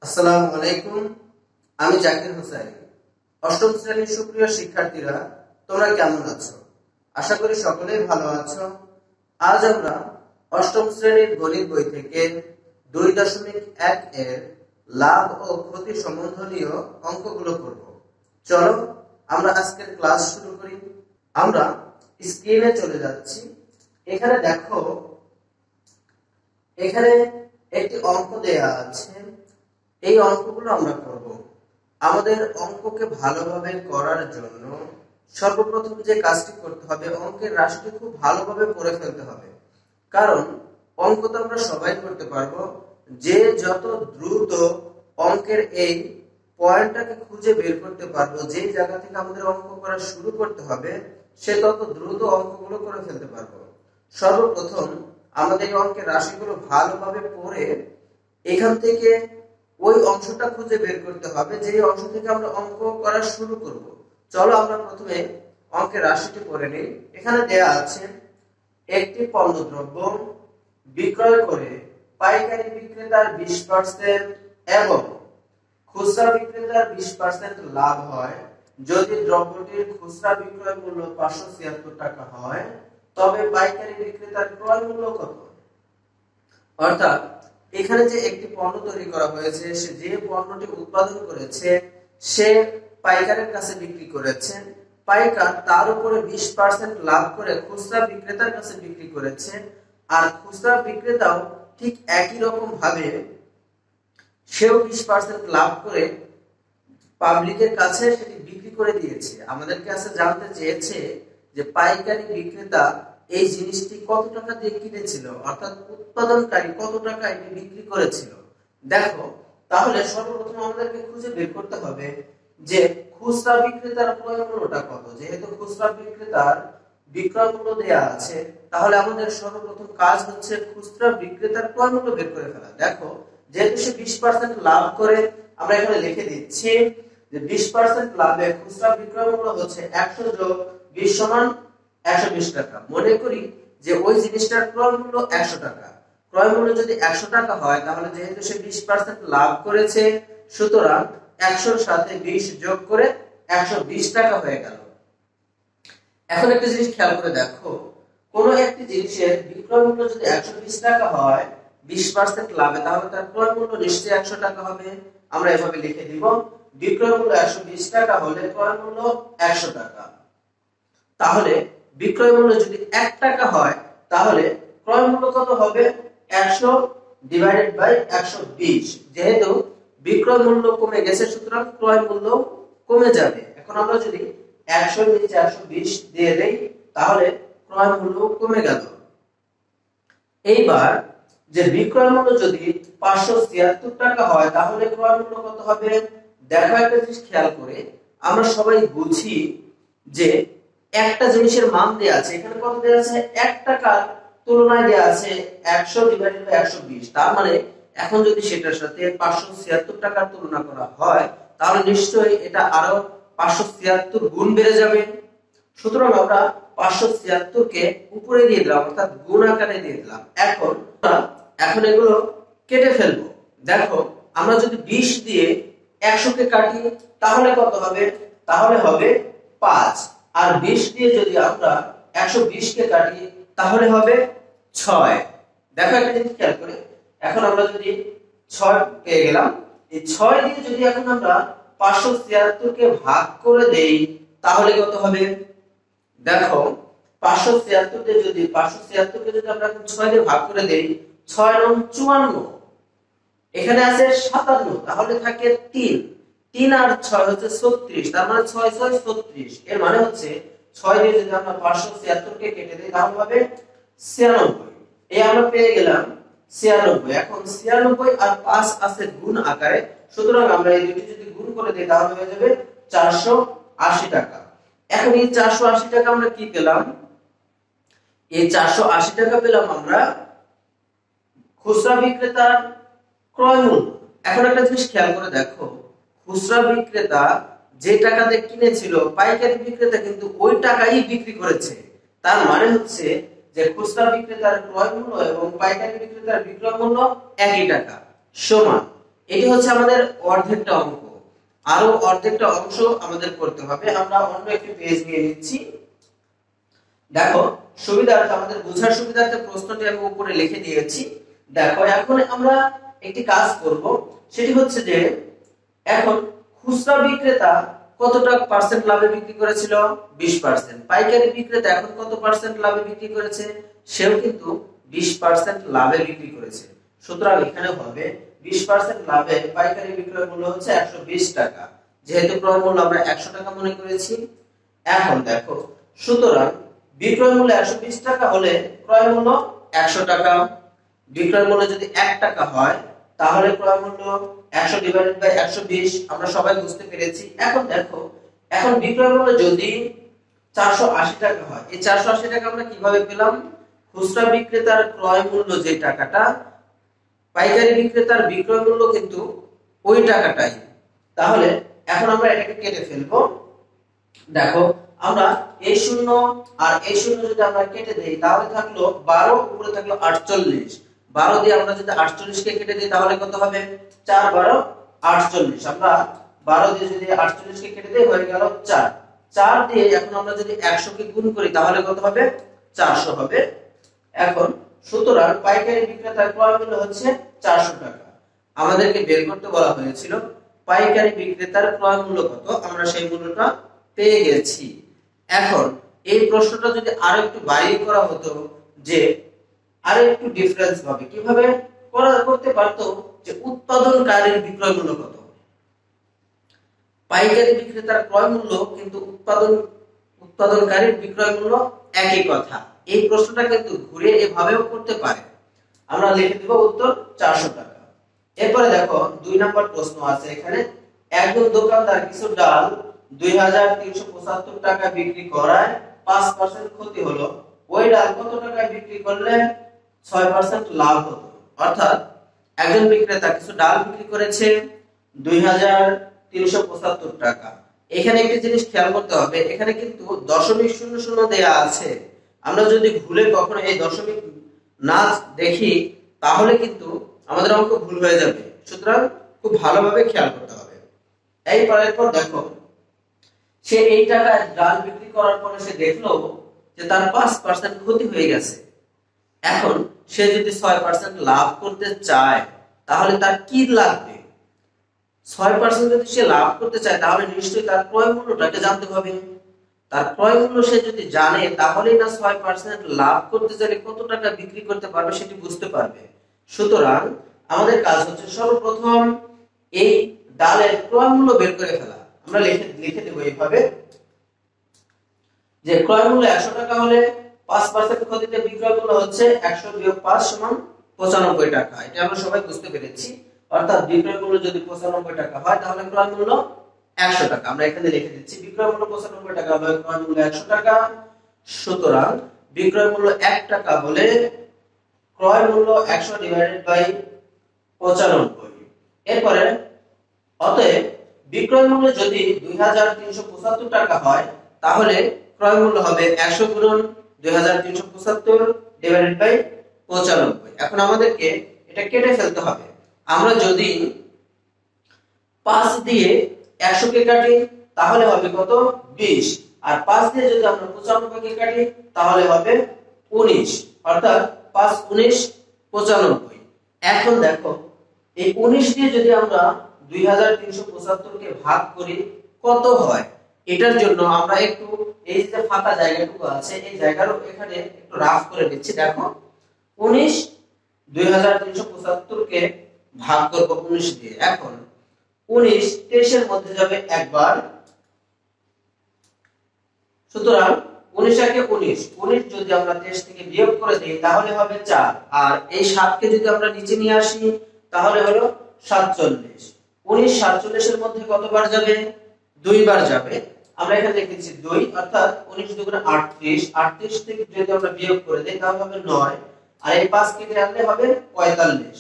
আসসালামু আলাইকুম। আমি জাকির হোসেন। অষ্টম শ্রেণীর সুপ্রিয় শিক্ষার্থীরা, তোমরা কেমন আছো? আশা করি সকলেই ভালো আছো। আজ আমরা অষ্টম শ্রেণীর গণিত বই থেকে 2.1 এর লাভ ও ক্ষতি সম্বন্ধীয় অঙ্কগুলো করব। চলো আমরা আজকের ক্লাস শুরু করি। আমরা স্ক্রিনে চলে যাচ্ছি। এখানে দেখো, এখানে একটি অঙ্ক দেয়া আছে। এই অঙ্কগুলো আমরা করব। আমাদের অঙ্ককে ভালোভাবে করার জন্য সর্বপ্রথম যে কাজটি করতে হবে, অঙ্কের রাশিটি খুব ভালোভাবে পড়ে ফেলতে হবে। কারণ অঙ্ক তো আমরা সবাই করতে পারবো। যে যত দ্রুত অঙ্কের এই পয়েন্টটাকে খুঁজে বের করতে পারবো, যে জায়গা থেকে আমাদের অঙ্ক করা শুরু করতে হবে, সে তত দ্রুত অঙ্কগুলো করে ফেলতে পারবো। সর্বপ্রথম আমাদের এই অঙ্কের রাশিগুলো ভালোভাবে পড়ে এখান থেকে ওই অংশটা খুঁজে বের করতে হবে, যে অংশ থেকে আমরা অঙ্ক করা শুরু করব। চলো আমরা প্রথমে অঙ্কের রাশিটি পড়ে নিই। এখানে দেয়া আছে, একটি পণ্যদ্রব্য বিক্রয় করে পাইকারি বিক্রেতার 20% এবং খুচরা বিক্রেতার 20% লাভ হয়। যদি দ্রব্যটির খুচরা বিক্রয় মূল্য 576 টাকা হয়, তবে পাইকারি বিক্রেতার ক্রয় মূল্য কত? অর্থাৎ এখানে যে একটি পণ্য তৈরি করা হয়েছে, সে যে পণ্যটি উৎপাদন করেছে সে পাইকারের কাছে বিক্রি করেছে। পাইকার তার উপরে 20% লাভ করে খুচরা বিক্রেতার কাছে বিক্রি করেছে। আর খুচরা বিক্রেতাও ঠিক একই রকম ভাবে সেও 20% লাভ করে পাবলিকের কাছে সেটি বিক্রি করে দিয়েছে। আমাদের কাছে জানতে চেয়েছে যে পাইকারি বিক্রেতা এই জিনিসটি কত টাকা দিয়ে কিনেছিল, অর্থাৎ উৎপাদনকারী কত টাকা এটি বিক্রি করেছিল। দেখো, তাহলে সর্বপ্রথম আমাদেরকে খুঁজে বের করতে হবে যে খুচরা বিক্রেতার ক্রয় মূল্যটা কত। যেহেতু খুচরা বিক্রেতার বিক্রয় মূল্য দেয়া আছে, তাহলে আমাদের সর্বপ্রথম কাজ হচ্ছে খুচরা বিক্রেতার ক্রয় মূল্য বের করে ফেলা। দেখো, যেহেতু সে 20% লাভ করে, আমরা এখানে লিখে দিচ্ছি যে 20% লাভে খুচরা বিক্রয় মূল্য হচ্ছে 100 যোগ 20 সমান 120 টাকা। মনে করি যে ওই জিনিসটার ক্রয় মূল্য 100 টাকা। ক্রয় মূল্য যদি 100 টাকা হয়, তাহলে যেহেতু সে 20% লাভ করেছে, সুতরাং 100 এর সাথে 20 যোগ করে 120 টাকা হয়ে গেল। এখন একটা জিনিস খেয়াল করে দেখো, কোন একটি জিনিসের বিক্রয় মূল্য যদি 120 টাকা হয় 20% লাভে, তাহলে তার ক্রয় মূল্য নিশ্চয়ই 100 টাকা হবে। আমরা এভাবে লিখে দিব, বিক্রয় মূল্য 120 টাকা হলে ক্রয় মূল্য 100 টাকা। তাহলে বিক্রয় মূল্য যদি 1 টাকা হয়, তাহলে ক্রয় মূল্য কত হবে? 100 ডিভাইডেড বাই 120। যেহেতু বিক্রয় মূল্য কমে গেছে, সুতরাং ক্রয় মূল্য কমে যাবে। এখন আমরা যদি 100 এর নিচে 120 দিয়ে দেই, তাহলে ক্রয় মূল্য কমে গেল। এইবার যে বিক্রয় মূল্য যদি 576 টাকা হয়, তাহলে ক্রয় মূল্য কত হবে? দেখো, একটা জিনিস খেয়াল করে আমরা সবাই বুঝি যে একটা জিনিসের মান দেয়া আছে। এখানে কত দেয়া আছে? 1 টাকার তুলনায় দেয়া আছে 100 ডিভাইডেড বাই 120। তার মানে এখন যদি সেটার সাথে 576 টাকার তুলনা করা হয়, তাহলে নিশ্চয়ই এটা আরো 576 গুণ বেড়ে যাবে। সুতরাং আমরা 576 কে উপরে দিয়ে দিলাম, অর্থাৎ গুণ আকারে দিয়ে দিলাম। এখন এগুলো কেটে ফেলবো। দেখো, আমরা যদি 20 দিয়ে 100 কে কাটি, তাহলে কত হবে? তাহলে হবে 5। আর 20 দিয়ে যদি আমরা 120 কে কাটি, তাহলে হবে 6। দেখো, একটা জিনিস খেয়াল করে, এখন আমরা যদি 6 পেয়ে গেলাম, এই 6 দিয়ে যদি এখন আমরা 576 কে ভাগ করে দেই, তাহলে কত হবে? দেখো, 576 কে যদি আমরা 6 দিয়ে ভাগ করে দেই, 6 নং 54, এখানে আছে 57, তাহলে থাকে 3 আর 6 হচ্ছে 36। তার মানে 6 6 36। এর মানে হচ্ছে 6 দিয়ে যদি আমরা 576 কে কেটে দেই, তাহলে হবে 96। এই আমরা পেয়ে গেলাম 96। এখন 96 আর 5 আছে গুণ আকারে, সুতরাং আমরা এই দুটি যদি গুণ করে দেই, তাহলে হয়ে যাবে 480 টাকা। এখন এই 480 টাকা আমরা কি পেলাম? এই 480 টাকা পেলাম আমরা খুচরা বিক্রেতার ক্রয় মূল্য। এখন একটা জিনিস খেয়াল করে দেখো, খুচরা বিক্রেতা যে টাকাতে কিনেছিল, পাইকারি বিক্রেতা কিন্তু ওই টাকাই বিক্রি করেছে। তার মানে হচ্ছে যে খুচরা বিক্রেতার ক্রয় মূল্য এবং পাইকারি বিক্রেতার বিক্রয় মূল্য একই টাকা, সমান। এটি হচ্ছে আমাদের অর্ধেকটা অঙ্ক, আরো অর্ধেকটা অংশ আমাদের করতে হবে। আমরা অন্য একটি পেজ নিয়ে নিচ্ছি। দেখো সুবিধার্থে, আমাদের বোঝার সুবিধার্থে প্রশ্নটি আমি উপরে লিখে দিয়েছি। দেখো এখন আমরা একটি কাজ করব, সেটি হচ্ছে যে এখন খুচরা বিক্রেতা কতটা পার্সেন্ট লাভে বিক্রি করেছিল, 20%। পাইকারি বিক্রেতা এখন কত পার্সেন্ট লাভে বিক্রি করেছে, সেও কিন্তু 20% লাভে বিক্রি করেছে। সুতরাং এখানে হবে 20% লাভে পাইকারি বিক্রয় মূল্য হচ্ছে 120 টাকা, যেহেতু ক্রয় মূল্য আমরা 100 টাকা মনে করেছি। এখন দেখো, সুতরাং বিক্রয় মূল্য 120 টাকা হলে ক্রয় মূল্য 100 টাকা। বিক্রয় মূল্য যদি 1 টাকা হয় তাহলে ক্রয় মূল্য 100 ডিভাইডেড বাই 120, আমরা সবাই বুঝতে পেরেছি। এখন দেখো, এখন বিক্রয় মূল্য যদি 480 টাকা হয়, এই 480 টাকা আমরা কিভাবে পেলাম? খুচরা বিক্রেতার ক্রয় মূল্য যে টাকাটা, পাইকারি বিক্রেতার বিক্রয় মূল্য কিন্তু ওই টাকাটাই। তাহলে এখন আমরা এটাকে কেটে ফেলবো। দেখো আমরা এই শূন্য আর এই শূন্য যদি আমরা কেটে দেই তাহলে থাকলো 12, উপরে থাকলো 48। 12 দিয়ে আমরা যদি 48 কে কেটে দিই তাহলে কত হবে? 4 12 48। আমরা 12 দিয়ে যদি 48 কে কেটে দিই হয়ে গেল 4। 4 দিয়ে এখন আমরা যদি 100 কে গুণ করি তাহলে কত হবে? 400 হবে। এখন সুতরাং পাইকারি বিক্রেতার ক্রয় মূল্য হচ্ছে 400 টাকা। আমাদেরকে বের করতে বলা হয়েছিল পাইকারি বিক্রেতার ক্রয় মূল্য কত, আমরা সেই মূল্যটা পেয়ে গেছি। এখন এই প্রশ্নটা যদি আরো একটু বাড়িয়ে করা হতো, যে আরো একটু ডিফারেন্স ভাবে কিভাবে করতে পারতো, যে উৎপাদনকারীর বিক্রয় মূল্য কত। পাইকারি বিক্রেতার ক্রয় মূল্য কিন্তু উৎপাদনকারীর বিক্রয় মূল্য একই কথা। এই প্রশ্নটা কিন্তু ঘুরে এভাবেও করতে পারে। আমরা লিখে দিব উত্তর 400 টাকা। এরপরে দেখো 2 নম্বর প্রশ্ন আছে এখানে। একজন দোকানদার কিছু ডাল 2375 টাকা বিক্রি করায় 5% ক্ষতি হলো, ওই ডাল কত টাকায় বিক্রি করলে 6% লাভ হতো? অর্থাৎ একজন বিক্রেতা কিছু ডাল বিক্রি করেছে 2375 টাকা। এখানে একটি জিনিস খেয়াল করতে হবে, এখানে কিন্তু দশমিক শূন্য শূন্য দেয়া আছে। আমরা যদি ভুলে কখনো এই দশমিক না দেখি তাহলে কিন্তু আমাদের অঙ্ক ভুল হয়ে যাবে। সুতরাং খুব ভালোভাবে খেয়াল করতে হবে। এরপর দেখো, সে এই টাকায় ডাল বিক্রি করার পরে সে দেখলো যে তার 5% ক্ষতি হয়ে গেছে। এখন সে যদি 6% লাভ করতে চায় তাহলে তার কি লাগবে? 6% যদি সে লাভ করতে চায় তাহলে নিশ্চয়ই তার ক্রয় মূল্যটাকে জানতে হবে। তার ক্রয় মূল্য সে যদি জানে তাহলেই না 6% লাভ করতে চাইলে কত টাকা বিক্রি করতে পারবে সেটি বুঝতে পারবে। সুতরাং আমাদের কাজ হচ্ছে সর্বপ্রথম এই ডালের ক্রয় মূল্য বের করে ফেলা। আমরা লিখে দেব এইভাবে, যে ক্রয় মূল্য 100 টাকা হলে 5% ক্ষতিতে বিক্রয় মূল্য হচ্ছে 100 - 5 = 95 টাকা। এটা আমরা সবাই বুঝতে পেরেছি। অর্থাৎ বিক্রয় মূল্য যদি 95 টাকা হয় তাহলে ক্রয় মূল্য 100 টাকা। আমরা এখানে লিখে দিচ্ছি বিক্রয় মূল্য 95 টাকা হলে ক্রয় মূল্য 100 টাকা। সুতরাং বিক্রয় মূল্য 1 টাকা হলে ক্রয় মূল্য 100 ডিভাইডেড বাই 95। এরপরে অতএব বিক্রয় মূল্য যদি 2375 টাকা হয় তাহলে ক্রয় মূল্য হবে 100 গুণন 2375 ডিভাইডেড বাই 95। এখন আমাদেরকে এটা কেটে ফেলতে হবে। আমরা যদি 5 দিয়ে 100 কে কাটি তাহলে হবে কত? 20। আর 5 দিয়ে যদি আমরা 95 কে কাটি তাহলে হবে 19। অর্থাৎ 5 19 95। এখন দেখো এই 19 দিয়ে যদি আমরা 2375 কে ভাগ করি কত হয়? এটার জন্য আমরা একটু এই যে ফাঁকা জায়গাটুকু আছে এই জায়গারও এখানে একটু রাফ করে দিচ্ছি। দেখো 19 2375 কে ভাগ করব 19 দিয়ে। এখন 19 23 এর মধ্যে যাবে একবার, সুতরাং 19 একে 19। 19 যদি আমরা 23 থেকে বিয়োগ করে দেই তাহলে হবে 4। আর এই 7 কে যদি আমরা নিচে নিয়ে আসি তাহলে হলো 47। 19 47 এর মধ্যে কতবার যাবে? 2 বার যাবে। আমরা এখানে লিখেছি 2, অর্থাৎ 19 × 2 = 38। 38 থেকে যদি আমরা বিয়োগ করে দেই তাহলে হবে 9। আর এই 5 কেটে আনলে হবে 45।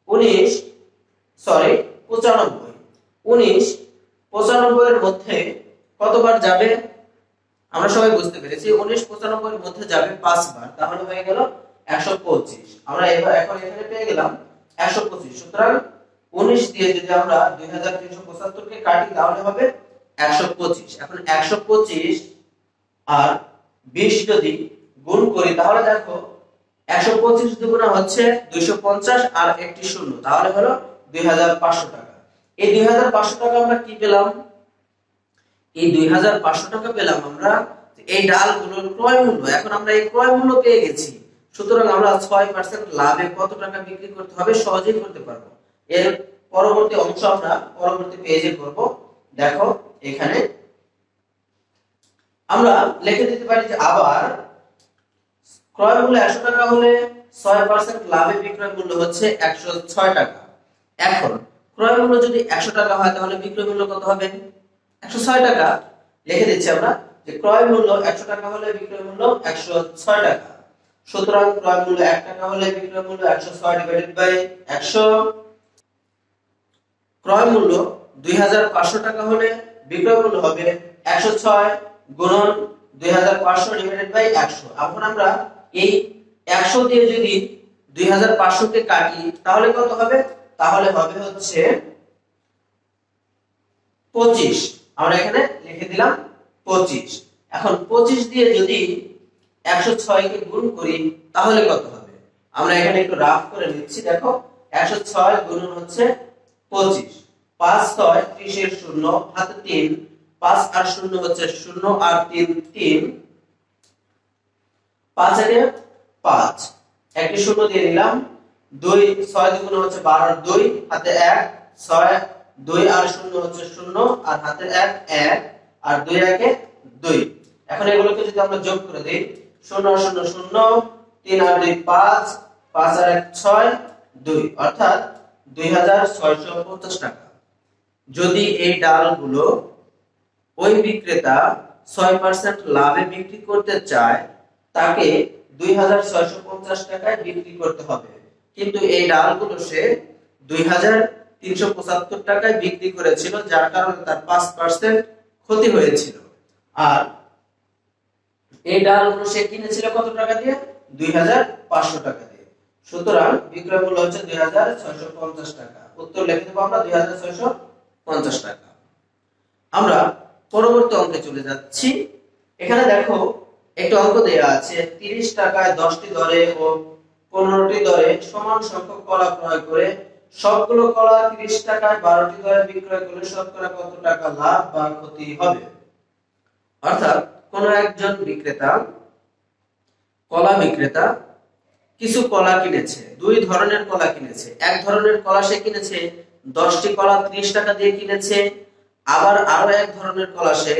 19 95। 19 95 এর মধ্যে কতবার যাবে? আমরা সবাই বুঝতে পেরেছি 19 95 এর মধ্যে যাবে 5 বার, তাহলে হয়ে গেল 125। আমরা এখন এখানে পেয়ে গেলাম 125। সুতরাং 19 দিয়ে যদি আমরা 2375 কে কাটি তাহলে হবে 125। এখন 125 আর 20 যদি গুণ করি তাহলে দেখো 125 দুগুণা হচ্ছে 250 আর একটি শূন্য, তাহলে হলো 2500 টাকা। এই 2500 টাকা আমরা কি পেলাম? এই 2500 টাকা পেলাম আমরা এই ডালগুলোর ক্রয় মূল্য। এখন আমরা এই ক্রয় মূল্য পেয়ে গেছি, সুতরাং আমরা 6% লাভে কত টাকা বিক্রি করতে হবে সহজেই করতে পারবো। এর পরবর্তী অংশ আমরা পরবর্তী পেজে করব। দেখো এখানে আমরা লিখে দিতে পারি যে আবার ক্রয় মূল্য 100 টাকা হলে 6% লাভে বিক্রয় মূল্য হচ্ছে 106 টাকা। এখন ক্রয় মূল্য যদি 100 টাকা হয় তাহলে বিক্রয় মূল্য কত হবে? 106 টাকা। লিখে দিচ্ছি আমরা যে ক্রয় মূল্য 100 টাকা হলে বিক্রয় মূল্য 106 টাকা। সুতরাং ক্রয় মূল্য 1 টাকা হলে বিক্রয় মূল্য 106 ডিভাইডেড বাই 100। ক্রয় মূল্য 2500 টাকা হলে বিক্রয় মূল্য হবে 106 গুণন 2500 ডিভাইডেড বাই 100। এখন আমরা এই 100 দিয়ে যদি 2500 কে কাটি তাহলে কত হবে? তাহলে হবে হচ্ছে 25। আমরা এখানে লিখে দিলাম 25। এখন 25 দিয়ে যদি 106 কে গুণ করি তাহলে কত হবে? আমরা এখানে একটু রাফ করে নিচ্ছি। দেখো 106 গুণন হচ্ছে 25, 5 6 30 এর শূন্য হাতে 3, 5 আর শূন্য হচ্ছে 0 আর 3 3, 5 এর 5 একটি শূন্য দিয়ে দিলাম। 2 6 দুগুণ হচ্ছে 12 আর 2 হাতে 1, 6 2 আর শূন্য হচ্ছে 0 আর হাতে 1 1 আর 2 একে 2। এখন এগুলোকে যদি আমরা যোগ করে দেই 0 0 0 3 আর 2 5, 5 আর 1 6 2, অর্থাৎ 2650 টাকা। যদি এই ডালগুলো ওই বিক্রেতা 6% লাভে বিক্রি করতে চায় তাকে 2650 টাকায় বিক্রি করতে হবে, কিন্তু এই ডালগুলো সে 2375 টাকায় বিক্রি করেছিল, যার কারণে তার 5% ক্ষতি হয়েছিল। আর এই ডালগুলো সে কিনেছিল কত টাকা দিয়ে? 2500 টাকা দিয়ে। সুতরাং বিক্রয় মূল্য হচ্ছে 2650 টাকা। উত্তর লিখে দেব আমরা 2650 টাকা। আমরা পরবর্তী অঙ্কে চলে যাচ্ছি। এখানে দেখো একটা অঙ্ক দেয়া আছে 30 টাকায় 10টি দরে ও 15টি দরে সমান সংখ্যক কলা ক্রয় করে সবগুলো কলা 30 টাকায় 12টি দরে বিক্রয় করলে শতকরা কত টাকা লাভ বা ক্ষতি হবে? অর্থাৎ কোন একজন কলা বিক্রেতা কিছু কলা কিনেছে, দুই ধরনের কলা কিনেছে। এক ধরনের কলা সে কিনেছে 10টি কলা 30 টাকা দিয়ে কিনেছে, আবার আরো এক ধরনের কলা সে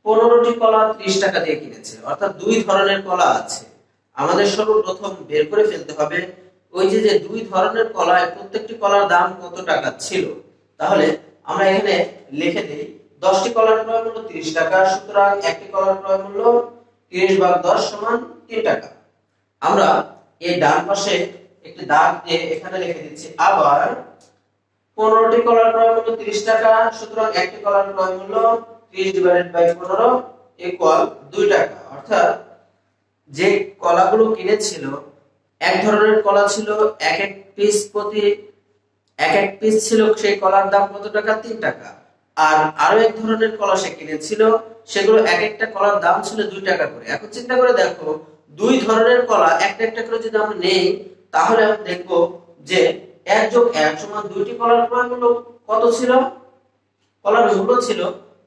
15টি কলা 30 টাকা দিয়ে কিনেছে। অর্থাৎ দুই ধরনের কলা আছে। আমাদের সর্বপ্রথম বের করে ফেলতে হবে ওই যে দুই ধরনের কলায় প্রত্যেকটি কলার দাম কত টাকা ছিল। তাহলে আমরা এখানে লিখে দেই 10টি কলার ক্রয় মূল্য 30 টাকা, সুতরাং একটি কলার ক্রয় মূল্য 30 ভাগ 10 সমান 3 টাকা। আমরা এই ডান পাশে একটি দাগ দিয়ে এখানে লিখে দিচ্ছি আবার 15টি কলার ক্রয় মূল্য 30 টাকা, সুতরাং একটি কলার ক্রয় মূল্য 30 ডিভাইডেড বাই 15 ইকুয়াল 2 টাকা। অর্থাৎ যে কলাগুলো কিনেছিল এক ধরনের কলা ছিল এক এক পিস প্রতি এক এক পিস ছিল, সেই কলার দাম কত টাকা? 3 টাকা। আর আরো এক ধরনের কলা সে কিনেছিল, সেগুলো এক একটা কলার দাম ছিল 2 টাকা করে। এখন চিন্তা করে দেখো দুই ধরনের কলা একটা একটা করে যদি আমরা নেই তাহলে আমরা দেখব যে 1 যোগ 1 সমান 2টি কলার ক্রয় মূল্য কত ছিল? কলার মূল্য ছিল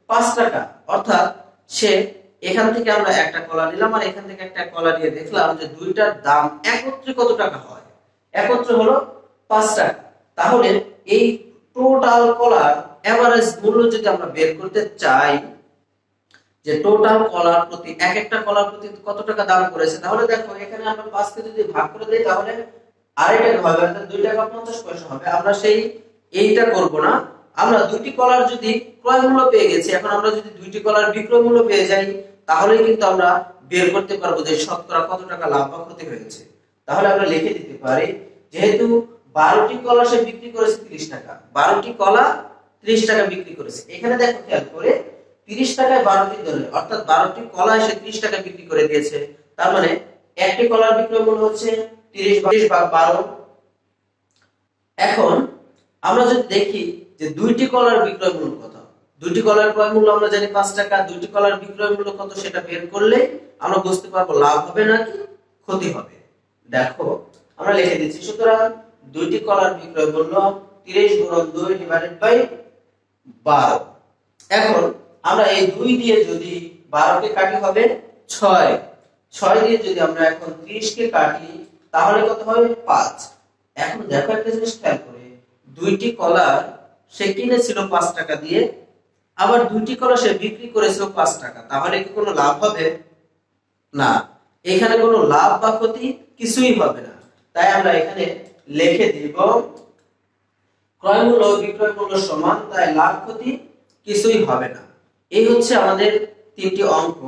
5 টাকা। অর্থাৎ সে এখান থেকে আমরা একটা কলা নিলাম আর এখান থেকে একটা কলা নিয়ে দেখলাম যে দুইটার দাম একত্রে কত টাকা হয়? একত্রে হলো 5 টাকা। তাহলে এই টোটাল কলার এভারেজ মূল্য যদি আমরা বের করতে চাই যে টোটাল কলার প্রতি এক একটা কলার প্রতি কত টাকা দাম করেছে, তাহলে দেখো এখানে আমরা 5 কে যদি ভাগ করে দেই তাহলে আড়াই টাকা হবে, অর্থাৎ 2 টাকা 50 পয়সা হবে। আমরা এইটা করব না, আমরা দুইটি কলার যদি ক্রয় মূল্য পেয়ে গেছি, এখন আমরা যদি দুইটি কলার বিক্রয় মূল্য পেয়ে যাই তাহলেই কিন্তু আমরা বের করতে পারবো যে শতকরা কত টাকা লাভ বা ক্ষতি হয়েছে। তাহলে আমরা লিখে দিতে পারি যেহেতু 12টি কলা সে বিক্রি করেছে 30 টাকা, 12টি কলা 30 টাকা বিক্রি করেছে। এখানে দেখো খেয়াল করে 30 টাকায় 12টি দরে, অর্থাৎ 12টি কলা সে 30 টাকা বিক্রি করে দিয়েছে। তার মানে একটি কলার বিক্রয় মূল্য হচ্ছে 30 ভাগ 12। এখন আমরা যদি দেখি যে দুইটি কলার বিক্রয় মূল্য কত, দুইটি কলার ক্রয় মূল্য আমরা জানি 5 টাকা, দুইটি কলার বিক্রয় মূল্য কত সেটা বের করলে আমরা বুঝতে পারবো লাভ হবে নাকি ক্ষতি হবে। দেখো আমরা লিখে দিচ্ছি, সুতরাং দুইটি কলার বিক্রয় মূল্য 30 গুণন 2 ডিভাইডেড বাই 12। এখন আমরা এই 2 দিয়ে যদি 12 কে কাটি হবে 6, 6 দিয়ে যদি আমরা এখন 30 কে কাটি তাহলে কত হবে 5। এখন দেখো একটা জিনিস খেয়াল করে, দুইটি কলা সে কিনেছিল 5 টাকা দিয়ে, আবার দুইটি কলা সে বিক্রি করেছিল 5 টাকা, তাহলে কি কোনো লাভ হবে? না, এখানে কোনো লাভ বা ক্ষতি কিছুই হবে না। তাই আমরা এখানে লিখে দিব ক্রয় মূল্য বিক্রয় মূল্য সমান, তাই লাভ ক্ষতি কিছুই হবে না। এই হচ্ছে আমাদের 3টি অঙ্ক।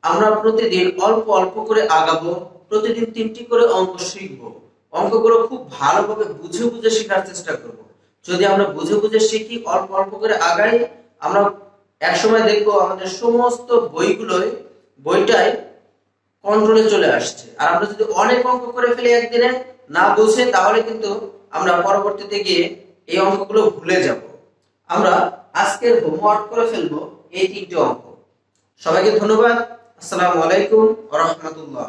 আমরা প্রতিদিন অল্প অল্প করে আগাবো, প্রতিদিন 3টি করে অঙ্ক শিখবো। অঙ্কগুলো খুব ভালোভাবে বুঝে বুঝে শেখার চেষ্টা করব। যদি আমরা বুঝে বুঝে শিখি, অল্প অল্প করে আগাই, আমরা একসময় দেখবো আমাদের সমস্ত বইটাই কন্ট্রোলে চলে আসছে। আর আমরা যদি অনেক অঙ্ক করে ফেলি একদিনে না বুঝে, তাহলে কিন্তু আমরা পরবর্তীতে গিয়ে এই অঙ্কগুলো ভুলে যাব। আমরা আজকের হোমওয়ার্ক করে ফেলবো এই 3টি অঙ্ক। সবাইকে ধন্যবাদ। আসসালামু আলাইকুম ওয়া রাহমাতুল্লাহ।